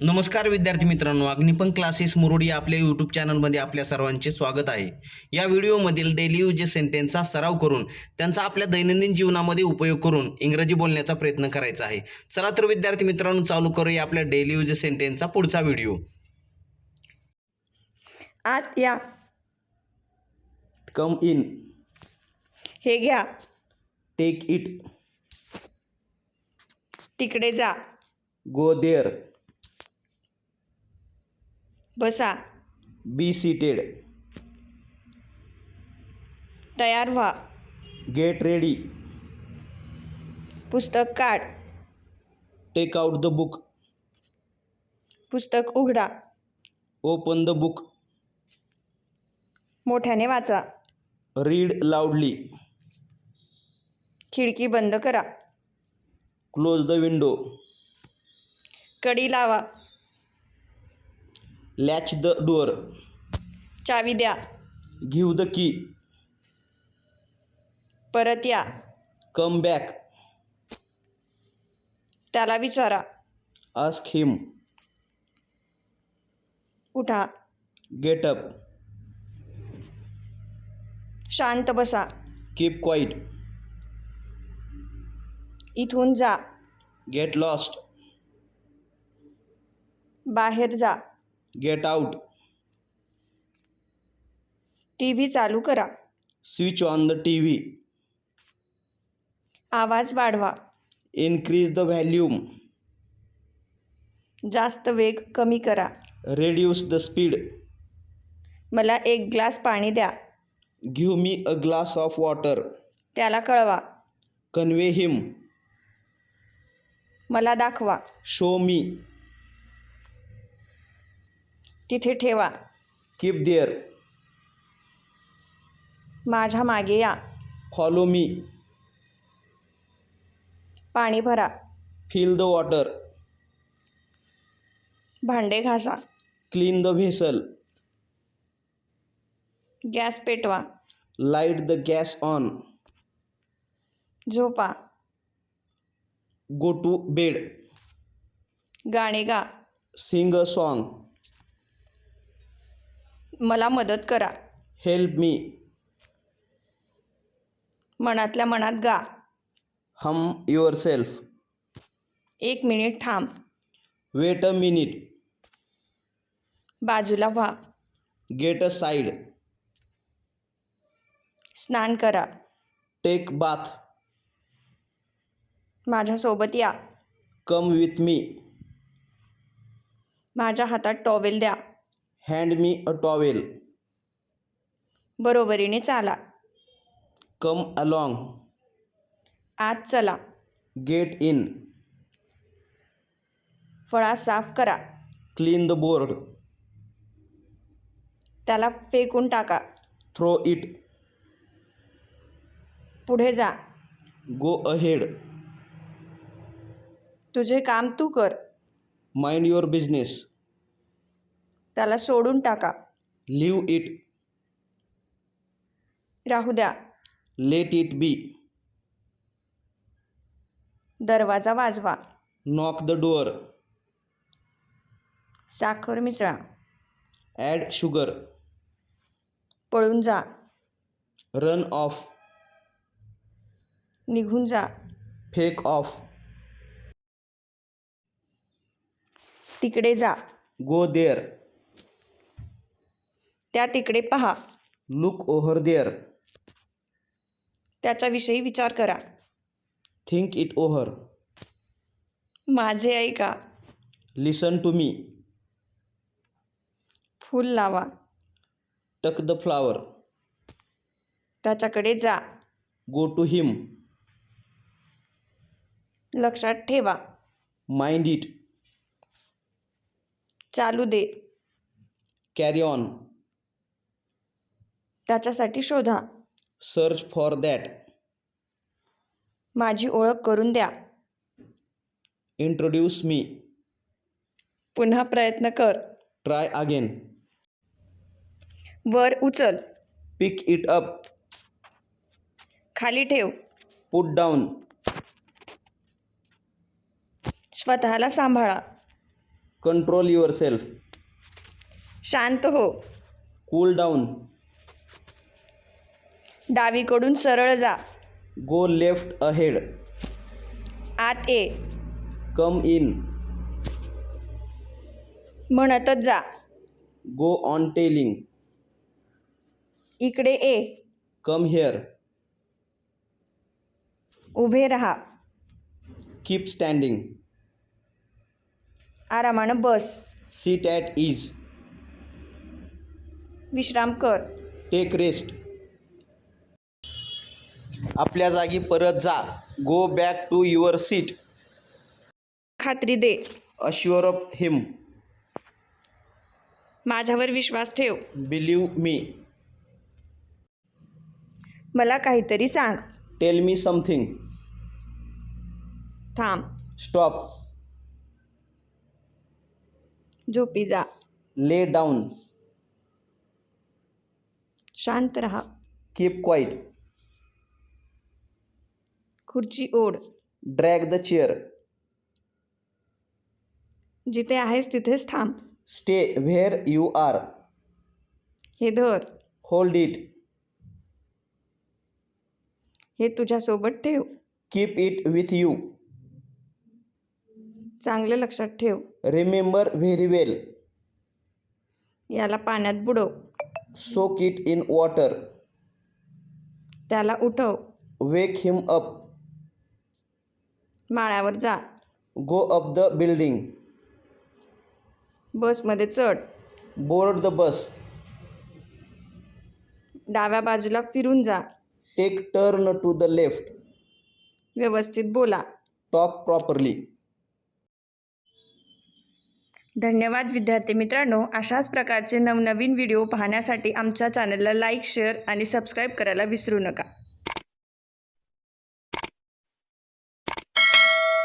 नमस्कार विद्यार्थी मित्रांनो, अग्निपंख क्लासेस मुरुड या आपल्या यूट्यूब चॅनलमध्ये आपल्या सर्वांचे स्वागत आहे. या व्हिडिओमधील डेली यूजेस सेंटेन्सचा सराव करून त्यांचा आपल्या दैनंदिन जीवनामध्ये उपयोग करून इंग्रजी बोलण्याचा प्रयत्न करायचा आहे. चला तर विद्यार्थी मित्रांनो, चालू करूया आपल्या डेली यूजेस सेंटेन्सचा पुढचा व्हिडिओ. आत या. Come in. हे घ्या. Take it. तिकडे जा. Go there. बसा. Be seated. तयार व्हा. Get ready. पुस्तक काढ. Take out the book. पुस्तक उघडा. Open the book. मोठ्याने वाचा. Read loudly. खिडकी बंद करा. Close the window. कडी लावा. Latch the door. चावी द्या. Give the key. परत या. Come back. त्याला विचारा. Ask him. उठा. Get up. शांत बसा. Keep quiet. इथून जा. Get lost. बाहेर जा. Get out. टीव्ही चालू करा. Switch on the TV. आवाज वाढवा. Increase the volume. जास्त वेग कमी करा. Reduce the speed. मला एक ग्लास पाणी द्या. Give me a glass of water. त्याला कळवा. Convey him. मला दाखवा. Show me. तिथे ठेवा. Keep there. माझ्या मागे या. Follow me. पाणी भरा. Fill the water. भांडे घासा. Clean the vessel. गॅस पेटवा. Light the gas on. झोपा. Go to bed. गाणे गा. Sing a song. मला मदत करा. Help me. मनातल्या मनात गा. Hum yourself. 1 मिनिट थांब. Wait a minute. बाजूला व्हा. Get aside. स्नान करा. Take bath. माझ्यासोबत या. Come with me. माझ्या हातात टॉवेल द्या. Hand me a towel. बरोबरीने चाला. Come along. आत चला. Get in. फळा साफ करा. Clean the board. त्याला फेकून टाका. Throw it. पुढे जा. Go ahead. तुझे काम तू कर. Mind your business. त्याला सोडून टाका. Leave it. राहू द्या. Let it be. दरवाजा वाजवा. Knock the door. साखर मिसळा. Add sugar. पळून जा. Run off. निघून जा. Fake off. तिकडे जा. Go there. त्या तिकडे पहा. Look over there. त्याच्याविषयी विचार करा. Think it over. माझे ऐका. लिसन टू मी. फूल लावा. टक द फ्लावर. त्याच्याकडे जा. Go to him. लक्षात ठेवा. Mind it. चालू दे. Carry on. त्याच्यासाठी शोधा. Search for that. माझी ओळख करून द्या. Introduce me. पुन्हा प्रयत्न कर. Try again. वर उचल. Pick it up. खाली ठेव. Put down. स्वतःला सांभाळा. Take care. Control yourself. शांत हो. Cool down. डावीकडून सरळ जा. Go left ahead. आत ये. Come in. म्हणतच जा. Go on telling. इकडे ये. Come here. उभे राहा. Keep standing. आरामानं बस. Sit at ease. विश्राम कर. Take rest. आपल्या जागी परत जा. Go back to your seat. खात्री दे. Assure of him. माझ्यावर विश्वास ठेव. Believe me. मला काहीतरी सांग. Tell me something. थांब. स्टॉप. झोपी जा. Lay down. शांत राहा. Keep quiet. खुर्ची ओढ. Drag the chair. जिथे आहेस तिथेच थांब. Stay where you are. हे धर. Hold it. हे तुझ्यासोबत ठेव. Keep it with you. चांगलं लक्षात ठेव. Remember very well. याला पाण्यात बुडव. Soak it in water. त्याला उठव. Wake him up. माळ्यावर जा. Go up the building. बसमध्ये चढ. Board the bus. डाव्या बाजूला फिरून जा. Take turn to the left. व्यवस्थित बोला. Talk properly. धन्यवाद विद्यार्थी मित्रांनो. अशाच प्रकारचे नवनवीन व्हिडिओ पाहण्यासाठी आमच्या चॅनलला लाईक, शेअर आणि सबस्क्राईब करायला विसरू नका.